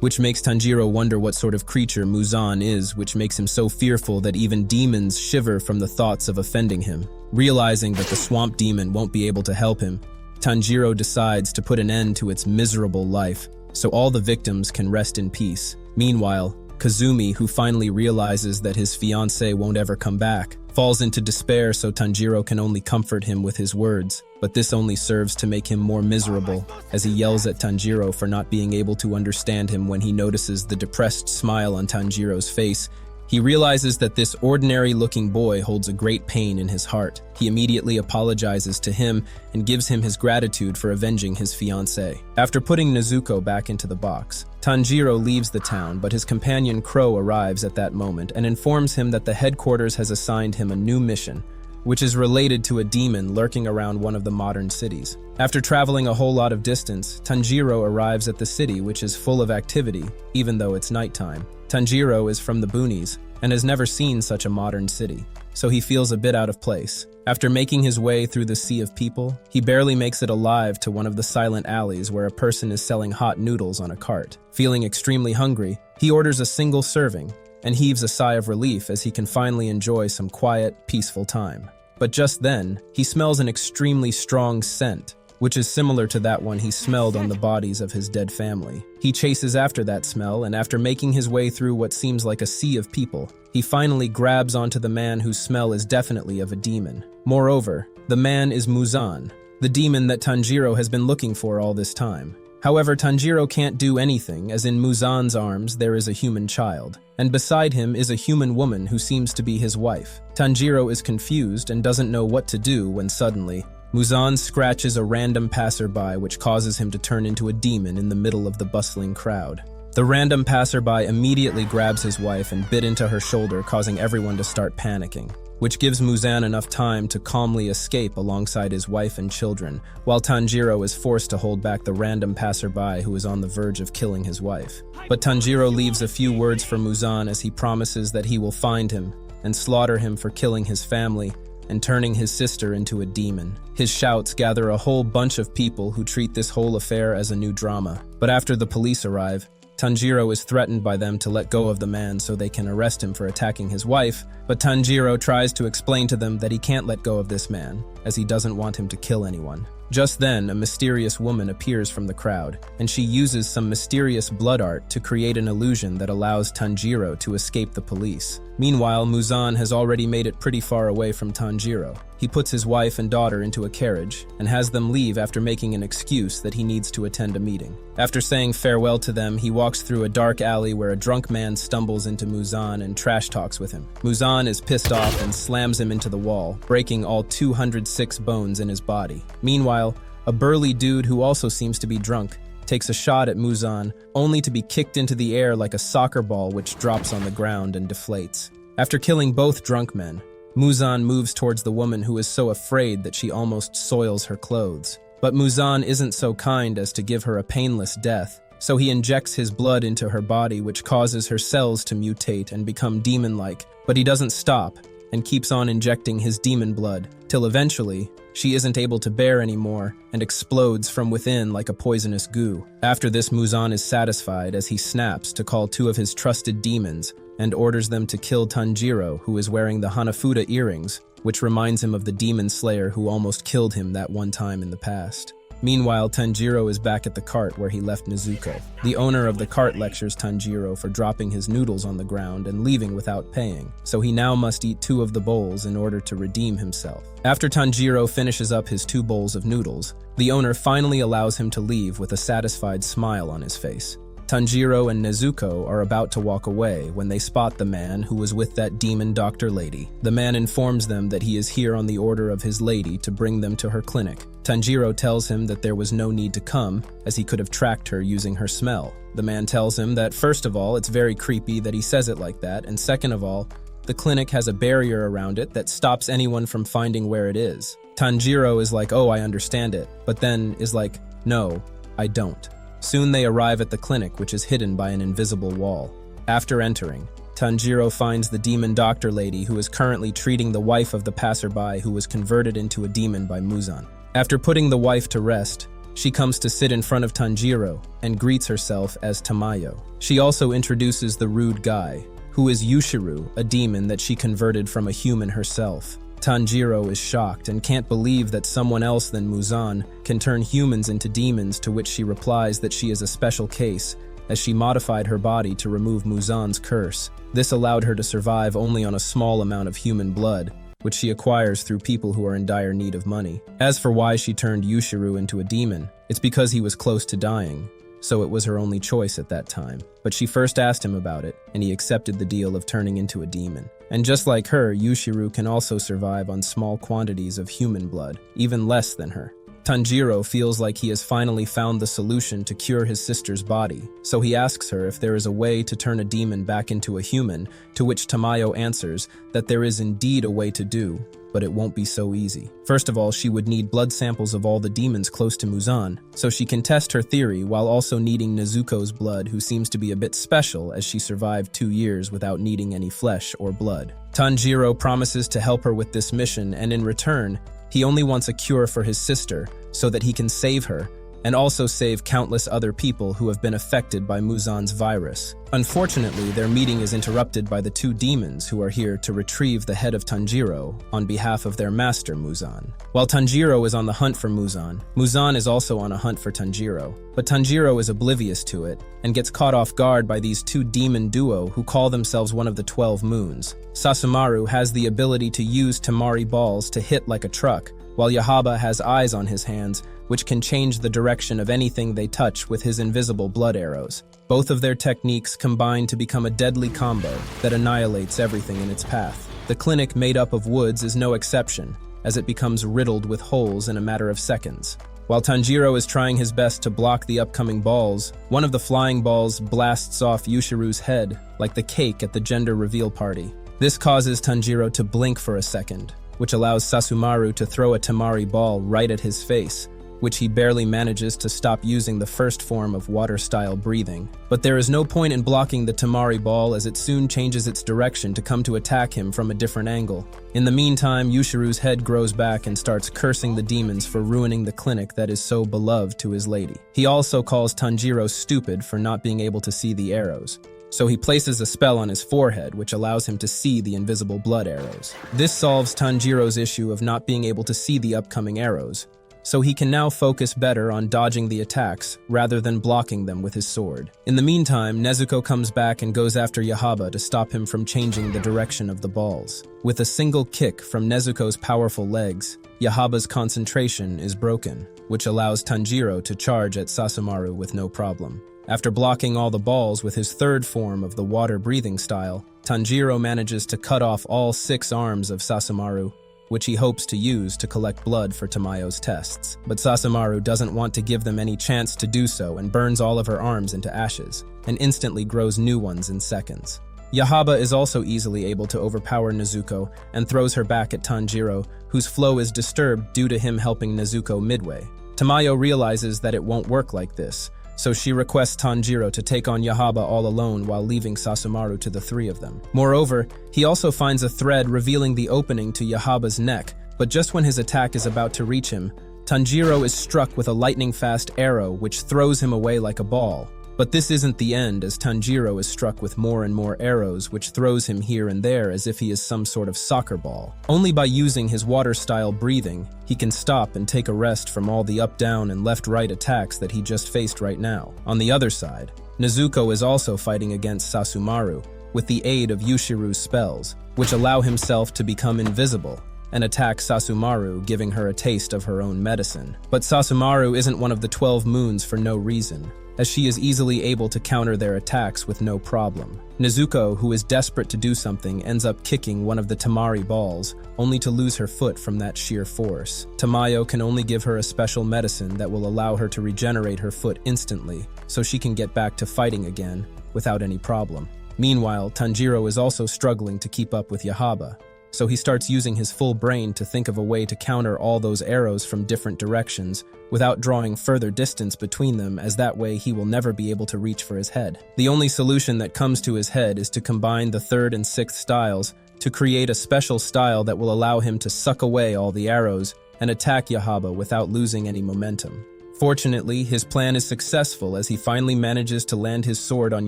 which makes Tanjiro wonder what sort of creature Muzan is, which makes him so fearful that even demons shiver from the thoughts of offending him. Realizing that the swamp demon won't be able to help him, Tanjiro decides to put an end to its miserable life, so all the victims can rest in peace. Meanwhile, Kazumi, who finally realizes that his fiancée won't ever come back, falls into despair so Tanjiro can only comfort him with his words, but this only serves to make him more miserable as he yells at Tanjiro for not being able to understand him. When he notices the depressed smile on Tanjiro's face, he realizes that this ordinary-looking boy holds a great pain in his heart. He immediately apologizes to him and gives him his gratitude for avenging his fiancée. After putting Nezuko back into the box, Tanjiro leaves the town, but his companion Crow arrives at that moment and informs him that the headquarters has assigned him a new mission, which is related to a demon lurking around one of the modern cities. After traveling a whole lot of distance, Tanjiro arrives at the city, which is full of activity, even though it's nighttime. Tanjiro is from the boonies and has never seen such a modern city, so he feels a bit out of place. After making his way through the sea of people, he barely makes it alive to one of the silent alleys where a person is selling hot noodles on a cart. Feeling extremely hungry, he orders a single serving and heaves a sigh of relief as he can finally enjoy some quiet, peaceful time. But just then, he smells an extremely strong scent, which is similar to that one he smelled on the bodies of his dead family. He chases after that smell, and after making his way through what seems like a sea of people, he finally grabs onto the man whose smell is definitely of a demon. Moreover, the man is Muzan, the demon that Tanjiro has been looking for all this time. However, Tanjiro can't do anything, as in Muzan's arms there is a human child, and beside him is a human woman who seems to be his wife. Tanjiro is confused and doesn't know what to do when suddenly, Muzan scratches a random passerby, which causes him to turn into a demon in the middle of the bustling crowd. The random passerby immediately grabs his wife and bit into her shoulder, causing everyone to start panicking, which gives Muzan enough time to calmly escape alongside his wife and children, while Tanjiro is forced to hold back the random passerby who is on the verge of killing his wife. But Tanjiro leaves a few words for Muzan as he promises that he will find him and slaughter him for killing his family and turning his sister into a demon. His shouts gather a whole bunch of people who treat this whole affair as a new drama. But after the police arrive, Tanjiro is threatened by them to let go of the man so they can arrest him for attacking his wife, but Tanjiro tries to explain to them that he can't let go of this man, as he doesn't want him to kill anyone. Just then, a mysterious woman appears from the crowd, and she uses some mysterious blood art to create an illusion that allows Tanjiro to escape the police. Meanwhile, Muzan has already made it pretty far away from Tanjiro. He puts his wife and daughter into a carriage and has them leave after making an excuse that he needs to attend a meeting. After saying farewell to them, he walks through a dark alley where a drunk man stumbles into Muzan and trash talks with him. Muzan is pissed off and slams him into the wall, breaking all 206 bones in his body. Meanwhile, a burly dude who also seems to be drunk takes a shot at Muzan, only to be kicked into the air like a soccer ball, which drops on the ground and deflates. After killing both drunk men, Muzan moves towards the woman who is so afraid that she almost soils her clothes. But Muzan isn't so kind as to give her a painless death, so he injects his blood into her body, which causes her cells to mutate and become demon-like. But he doesn't stop and keeps on injecting his demon blood, till eventually, she isn't able to bear anymore and explodes from within like a poisonous goo. After this, Muzan is satisfied as he snaps to call two of his trusted demons and orders them to kill Tanjiro, who is wearing the Hanafuda earrings, which reminds him of the demon slayer who almost killed him that one time in the past. Meanwhile, Tanjiro is back at the cart where he left Nezuko. The owner of the cart lectures Tanjiro for dropping his noodles on the ground and leaving without paying, so he now must eat 2 of the bowls in order to redeem himself. After Tanjiro finishes up his 2 bowls of noodles, the owner finally allows him to leave with a satisfied smile on his face. Tanjiro and Nezuko are about to walk away when they spot the man who was with that demon doctor lady. The man informs them that he is here on the order of his lady to bring them to her clinic. Tanjiro tells him that there was no need to come, as he could have tracked her using her smell. The man tells him that first of all, it's very creepy that he says it like that, and second of all, the clinic has a barrier around it that stops anyone from finding where it is. Tanjiro is like, oh, I understand it, but then is like, no, I don't. Soon they arrive at the clinic, which is hidden by an invisible wall. After entering, Tanjiro finds the demon doctor lady who is currently treating the wife of the passerby who was converted into a demon by Muzan. After putting the wife to rest, she comes to sit in front of Tanjiro and greets herself as Tamayo. She also introduces the rude guy, who is Yushiru, a demon that she converted from a human herself. Tanjiro is shocked and can't believe that someone else than Muzan can turn humans into demons, to which she replies that she is a special case, as she modified her body to remove Muzan's curse. This allowed her to survive only on a small amount of human blood, which she acquires through people who are in dire need of money. As for why she turned Yushiru into a demon, it's because he was close to dying, so it was her only choice at that time. But she first asked him about it, and he accepted the deal of turning into a demon. And just like her, Yushiru can also survive on small quantities of human blood, even less than her. Tanjiro feels like he has finally found the solution to cure his sister's body, so he asks her if there is a way to turn a demon back into a human, to which Tamayo answers that there is indeed a way to do, but it won't be so easy. First of all, she would need blood samples of all the demons close to Muzan, so she can test her theory while also needing Nezuko's blood, who seems to be a bit special as she survived 2 years without needing any flesh or blood. Tanjiro promises to help her with this mission, and in return, he only wants a cure for his sister so that he can save her and also save countless other people who have been affected by Muzan's virus. Unfortunately, their meeting is interrupted by the 2 demons who are here to retrieve the head of Tanjiro on behalf of their master Muzan. While Tanjiro is on the hunt for Muzan, Muzan is also on a hunt for Tanjiro. But Tanjiro is oblivious to it and gets caught off guard by these 2 demon duo who call themselves one of the 12 moons. Sasumaru has the ability to use Tamari balls to hit like a truck, while Yahaba has eyes on his hands, which can change the direction of anything they touch with his invisible blood arrows. Both of their techniques combine to become a deadly combo that annihilates everything in its path. The clinic made up of woods is no exception, as it becomes riddled with holes in a matter of seconds. While Tanjiro is trying his best to block the upcoming balls, one of the flying balls blasts off Yushiru's head, like the cake at the gender reveal party. This causes Tanjiro to blink for a second, which allows Sasumaru to throw a Tamari ball right at his face, which he barely manages to stop using the first form of water-style breathing. But there is no point in blocking the Tamari ball, as it soon changes its direction to come to attack him from a different angle. In the meantime, Yushiru's head grows back and starts cursing the demons for ruining the clinic that is so beloved to his lady. He also calls Tanjiro stupid for not being able to see the arrows. So he places a spell on his forehead, which allows him to see the invisible blood arrows. This solves Tanjiro's issue of not being able to see the upcoming arrows, so he can now focus better on dodging the attacks rather than blocking them with his sword. In the meantime, Nezuko comes back and goes after Yahaba to stop him from changing the direction of the balls. With a single kick from Nezuko's powerful legs, Yahaba's concentration is broken, which allows Tanjiro to charge at Sasumaru with no problem. After blocking all the balls with his third form of the water-breathing style, Tanjiro manages to cut off all 6 arms of Sasumaru, which he hopes to use to collect blood for Tamayo's tests. But Sasumaru doesn't want to give them any chance to do so and burns all of her arms into ashes, and instantly grows new ones in seconds. Yahaba is also easily able to overpower Nezuko and throws her back at Tanjiro, whose flow is disturbed due to him helping Nezuko midway. Tamayo realizes that it won't work like this, so she requests Tanjiro to take on Yahaba all alone while leaving Sasumaru to the 3 of them. Moreover, he also finds a thread revealing the opening to Yahaba's neck, but just when his attack is about to reach him, Tanjiro is struck with a lightning-fast arrow which throws him away like a ball. But this isn't the end, as Tanjiro is struck with more and more arrows which throws him here and there as if he is some sort of soccer ball. Only by using his water-style breathing, he can stop and take a rest from all the up-down and left-right attacks that he just faced right now. On the other side, Nezuko is also fighting against Sasumaru with the aid of Yushiru's spells, which allow himself to become invisible and attack Sasumaru, giving her a taste of her own medicine. But Sasumaru isn't one of the 12 moons for no reason, as she is easily able to counter their attacks with no problem. Nezuko, who is desperate to do something, ends up kicking one of the Tamari balls, only to lose her foot from that sheer force. Tamayo can only give her a special medicine that will allow her to regenerate her foot instantly, so she can get back to fighting again without any problem. Meanwhile, Tanjiro is also struggling to keep up with Yahaba, so he starts using his full brain to think of a way to counter all those arrows from different directions without drawing further distance between them, as that way he will never be able to reach for his head. The only solution that comes to his head is to combine the 3rd and 6th styles to create a special style that will allow him to suck away all the arrows and attack Yahaba without losing any momentum. Fortunately, his plan is successful as he finally manages to land his sword on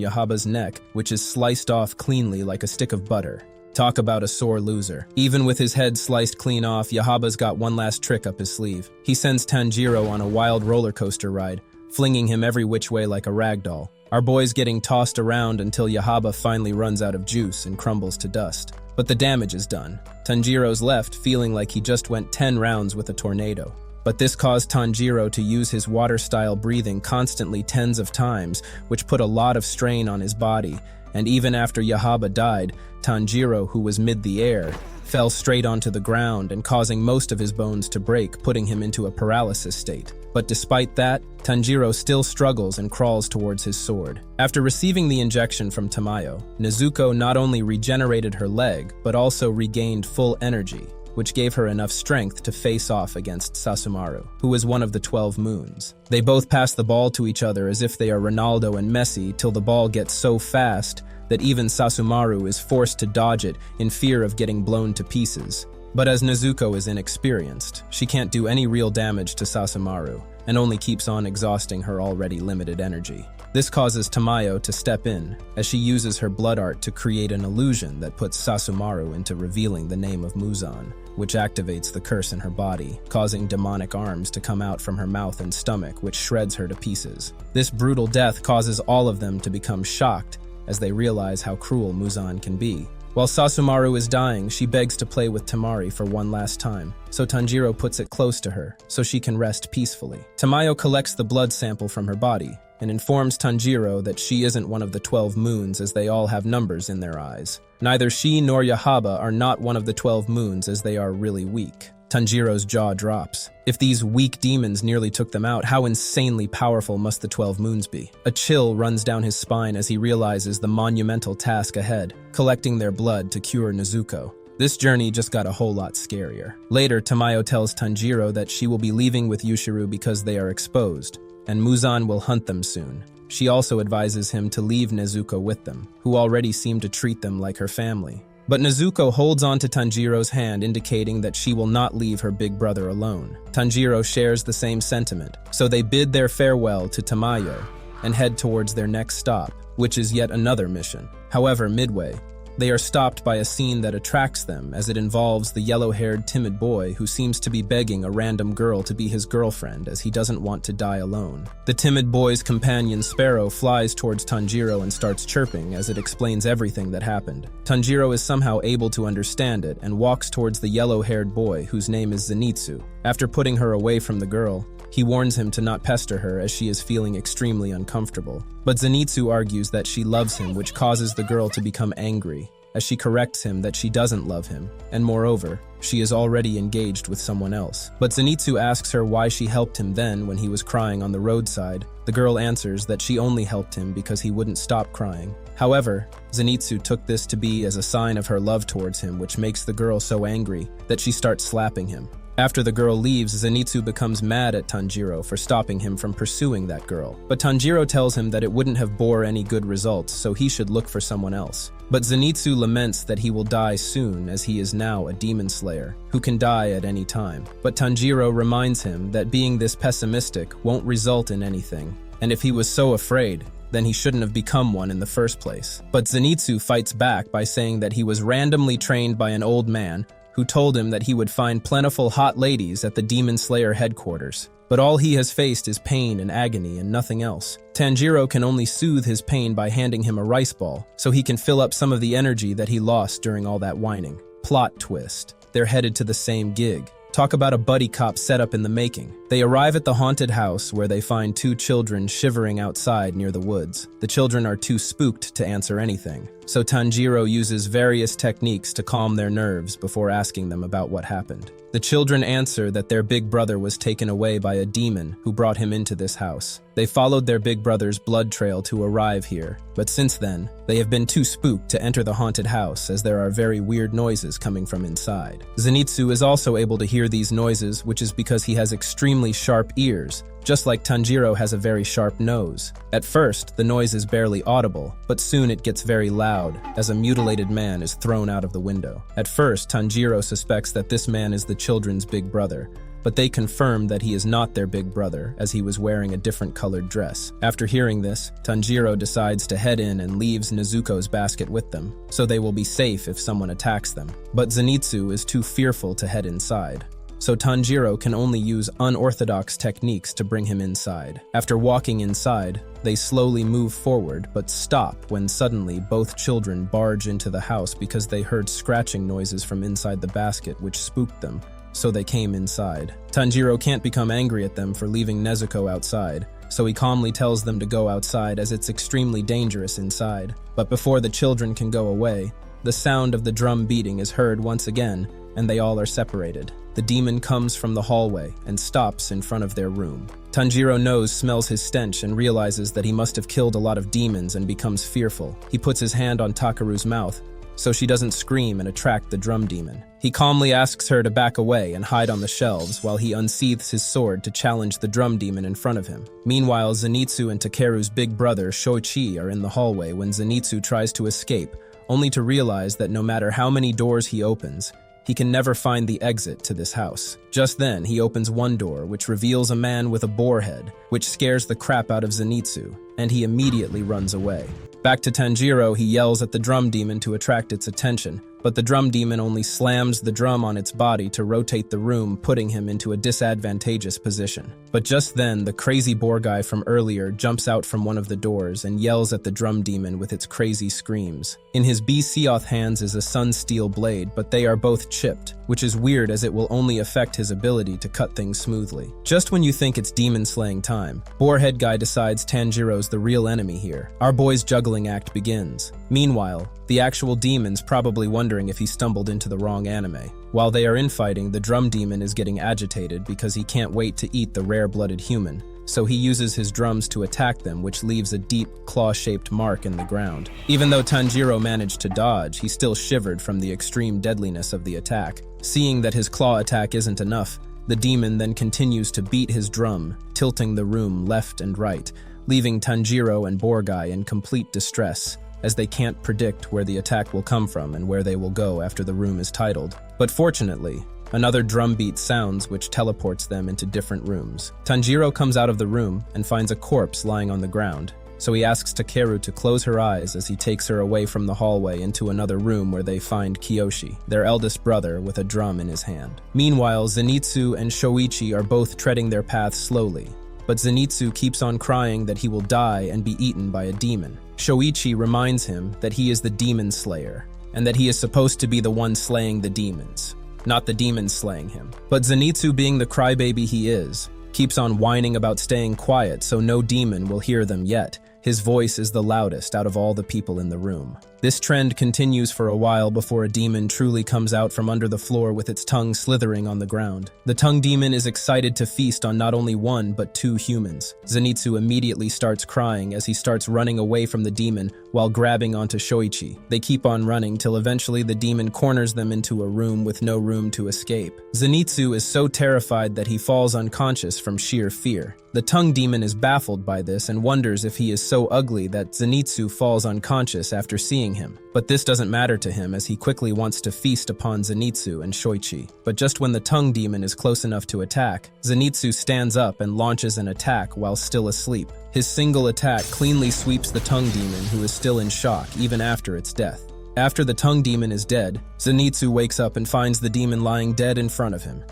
Yahaba's neck, which is sliced off cleanly like a stick of butter. Talk about a sore loser. Even with his head sliced clean off, Yahaba's got one last trick up his sleeve. He sends Tanjiro on a wild roller coaster ride, flinging him every which way like a ragdoll. Our boy's getting tossed around until Yahaba finally runs out of juice and crumbles to dust. But the damage is done. Tanjiro's left feeling like he just went 10 rounds with a tornado. But this caused Tanjiro to use his water-style breathing constantly tens of times, which put a lot of strain on his body. And even after Yahaba died, Tanjiro, who was mid-the-air, fell straight onto the ground and causing most of his bones to break, putting him into a paralysis state. But despite that, Tanjiro still struggles and crawls towards his sword. After receiving the injection from Tamayo, Nezuko not only regenerated her leg, but also regained full energy, which gave her enough strength to face off against Sasumaru, who is one of the 12 moons. They both pass the ball to each other as if they are Ronaldo and Messi till the ball gets so fast that even Sasumaru is forced to dodge it in fear of getting blown to pieces. But as Nezuko is inexperienced, she can't do any real damage to Sasumaru and only keeps on exhausting her already limited energy. This causes Tamayo to step in, as she uses her blood art to create an illusion that puts Sasumaru into revealing the name of Muzan, which activates the curse in her body, causing demonic arms to come out from her mouth and stomach, which shreds her to pieces. This brutal death causes all of them to become shocked as they realize how cruel Muzan can be. While Sasumaru is dying, she begs to play with Temari for one last time, so Tanjiro puts it close to her so she can rest peacefully. Tamayo collects the blood sample from her body and informs Tanjiro that she isn't one of the 12 moons as they all have numbers in their eyes. Neither she nor Yahaba are not one of the 12 moons as they are really weak. Tanjiro's jaw drops. If these weak demons nearly took them out, how insanely powerful must the 12 moons be? A chill runs down his spine as he realizes the monumental task ahead, collecting their blood to cure Nezuko. This journey just got a whole lot scarier. Later, Tamayo tells Tanjiro that she will be leaving with Yushiru because they are exposed, and Muzan will hunt them soon. She also advises him to leave Nezuko with them, who already seem to treat them like her family. But Nezuko holds on to Tanjiro's hand, indicating that she will not leave her big brother alone. Tanjiro shares the same sentiment, so they bid their farewell to Tamayo and head towards their next stop, which is yet another mission. However, midway, they are stopped by a scene that attracts them as it involves the yellow-haired timid boy who seems to be begging a random girl to be his girlfriend as he doesn't want to die alone. The timid boy's companion Sparrow flies towards Tanjiro and starts chirping as it explains everything that happened. Tanjiro is somehow able to understand it and walks towards the yellow-haired boy whose name is Zenitsu. After putting her away from the girl, he warns him to not pester her as she is feeling extremely uncomfortable. But Zenitsu argues that she loves him, which causes the girl to become angry, as she corrects him that she doesn't love him, and moreover, she is already engaged with someone else. But Zenitsu asks her why she helped him then when he was crying on the roadside. The girl answers that she only helped him because he wouldn't stop crying. However, Zenitsu took this to be as a sign of her love towards him, which makes the girl so angry that she starts slapping him. After the girl leaves, Zenitsu becomes mad at Tanjiro for stopping him from pursuing that girl. But Tanjiro tells him that it wouldn't have bore any good results, so he should look for someone else. But Zenitsu laments that he will die soon as he is now a demon slayer, who can die at any time. But Tanjiro reminds him that being this pessimistic won't result in anything, and if he was so afraid, then he shouldn't have become one in the first place. But Zenitsu fights back by saying that he was randomly trained by an old man who told him that he would find plentiful hot ladies at the Demon Slayer headquarters. But all he has faced is pain and agony and nothing else. Tanjiro can only soothe his pain by handing him a rice ball, so he can fill up some of the energy that he lost during all that whining. Plot twist. They're headed to the same gig. Talk about a buddy cop setup in the making. They arrive at the haunted house where they find two children shivering outside near the woods. The children are too spooked to answer anything, so Tanjiro uses various techniques to calm their nerves before asking them about what happened. The children answer that their big brother was taken away by a demon who brought him into this house. They followed their big brother's blood trail to arrive here, but since then, they have been too spooked to enter the haunted house as there are very weird noises coming from inside. Zenitsu is also able to hear these noises, which is because he has extremely sharp ears, just like Tanjiro has a very sharp nose. At first, the noise is barely audible, but soon it gets very loud as a mutilated man is thrown out of the window. At first, Tanjiro suspects that this man is the children's big brother, but they confirm that he is not their big brother as he was wearing a different colored dress. After hearing this, Tanjiro decides to head in and leaves Nezuko's basket with them, so they will be safe if someone attacks them. But Zenitsu is too fearful to head inside, so Tanjiro can only use unorthodox techniques to bring him inside. After walking inside, they slowly move forward but stop when suddenly both children barge into the house because they heard scratching noises from inside the basket which spooked them, so they came inside. Tanjiro can't become angry at them for leaving Nezuko outside, so he calmly tells them to go outside as it's extremely dangerous inside. But before the children can go away, the sound of the drum beating is heard once again, and they all are separated. The demon comes from the hallway and stops in front of their room. Tanjiro smells his stench and realizes that he must have killed a lot of demons and becomes fearful. He puts his hand on Takeru's mouth so she doesn't scream and attract the drum demon. He calmly asks her to back away and hide on the shelves while he unsheathes his sword to challenge the drum demon in front of him. Meanwhile, Zenitsu and Takeru's big brother Shoichi are in the hallway when Zenitsu tries to escape, only to realize that no matter how many doors he opens, he can never find the exit to this house. Just then, he opens one door, which reveals a man with a boar head, which scares the crap out of Zenitsu, and he immediately runs away. Back to Tanjiro, he yells at the drum demon to attract its attention, but the drum demon only slams the drum on its body to rotate the room, putting him into a disadvantageous position. But just then, the crazy boar guy from earlier jumps out from one of the doors and yells at the drum demon with its crazy screams. In his Seoth hands is a sun steel blade, but they are both chipped, which is weird as it will only affect his ability to cut things smoothly. Just when you think it's demon-slaying time, Boarhead Guy decides Tanjiro's the real enemy here. Our boy's juggling act begins. Meanwhile, the actual demon's probably wondering if he stumbled into the wrong anime. While they are infighting, the drum demon is getting agitated because he can't wait to eat the rare-blooded human, so he uses his drums to attack them, which leaves a deep, claw-shaped mark in the ground. Even though Tanjiro managed to dodge, he still shivered from the extreme deadliness of the attack. Seeing that his claw attack isn't enough, the demon then continues to beat his drum, tilting the room left and right, leaving Tanjiro and Boar Guy in complete distress, as they can't predict where the attack will come from and where they will go after the room is titled. But fortunately, another drum beat sounds, which teleports them into different rooms. Tanjiro comes out of the room and finds a corpse lying on the ground, so he asks Takeru to close her eyes as he takes her away from the hallway into another room where they find Kiyoshi, their eldest brother, with a drum in his hand. Meanwhile, Zenitsu and Shoichi are both treading their paths slowly, but Zenitsu keeps on crying that he will die and be eaten by a demon. Shoichi reminds him that he is the demon slayer, and that he is supposed to be the one slaying the demons, not the demons slaying him. But Zenitsu, being the crybaby he is, keeps on whining about staying quiet so no demon will hear them yet. His voice is the loudest out of all the people in the room. This trend continues for a while before a demon truly comes out from under the floor with its tongue slithering on the ground. The tongue demon is excited to feast on not only one but two humans. Zenitsu immediately starts crying as he starts running away from the demon while grabbing onto Shoichi. They keep on running till eventually the demon corners them into a room with no room to escape. Zenitsu is so terrified that he falls unconscious from sheer fear. The tongue demon is baffled by this and wonders if he is so ugly that Zenitsu falls unconscious after seeing him. But this doesn't matter to him as he quickly wants to feast upon Zenitsu and Shoichi. But just when the tongue demon is close enough to attack, Zenitsu stands up and launches an attack while still asleep. His single attack cleanly sweeps the tongue demon, who is still in shock even after its death. After the tongue demon is dead, Zenitsu wakes up and finds the demon lying dead in front of him,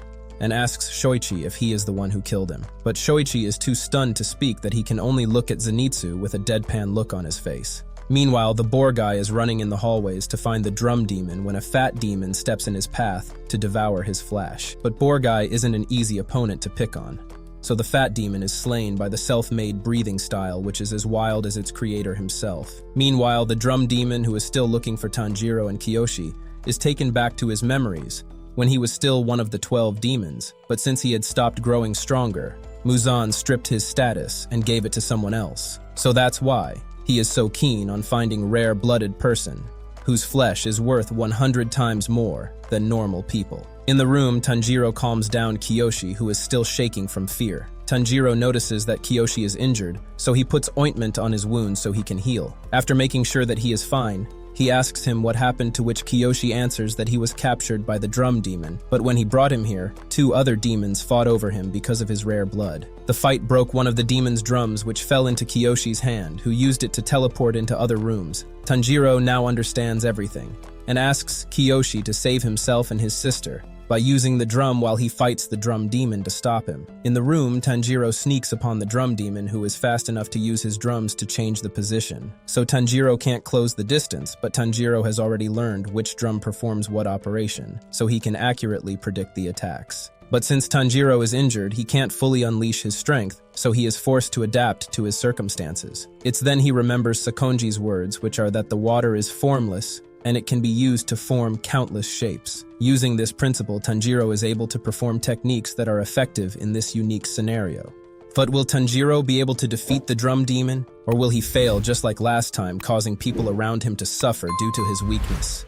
and asks Shoichi if he is the one who killed him. But Shoichi is too stunned to speak that he can only look at Zenitsu with a deadpan look on his face. Meanwhile, the boar guy is running in the hallways to find the drum demon when a fat demon steps in his path to devour his flesh. But boar guy isn't an easy opponent to pick on, so the fat demon is slain by the self-made breathing style, which is as wild as its creator himself. Meanwhile, the drum demon, who is still looking for Tanjiro and Kiyoshi, is taken back to his memories when he was still one of the 12 demons, but since he had stopped growing stronger, Muzan stripped his status and gave it to someone else. So that's why he is so keen on finding rare-blooded person, whose flesh is worth 100 times more than normal people. In the room, Tanjiro calms down Kiyoshi, who is still shaking from fear. Tanjiro notices that Kiyoshi is injured, so he puts ointment on his wound so he can heal. After making sure that he is fine, he asks him what happened, to which Kiyoshi answers that he was captured by the drum demon, but when he brought him here, 2 other demons fought over him because of his rare blood. The fight broke one of the demon's drums, which fell into Kiyoshi's hand, who used it to teleport into other rooms. Tanjiro now understands everything, and asks Kiyoshi to save himself and his sister by using the drum while he fights the drum demon to stop him. In the room, Tanjiro sneaks upon the drum demon, who is fast enough to use his drums to change the position. So Tanjiro can't close the distance, but Tanjiro has already learned which drum performs what operation, so he can accurately predict the attacks. But since Tanjiro is injured, he can't fully unleash his strength, so he is forced to adapt to his circumstances. It's then he remembers Sakonji's words, which are that the water is formless, and it can be used to form countless shapes. Using this principle, Tanjiro is able to perform techniques that are effective in this unique scenario. But will Tanjiro be able to defeat the drum demon, or will he fail just like last time, causing people around him to suffer due to his weakness?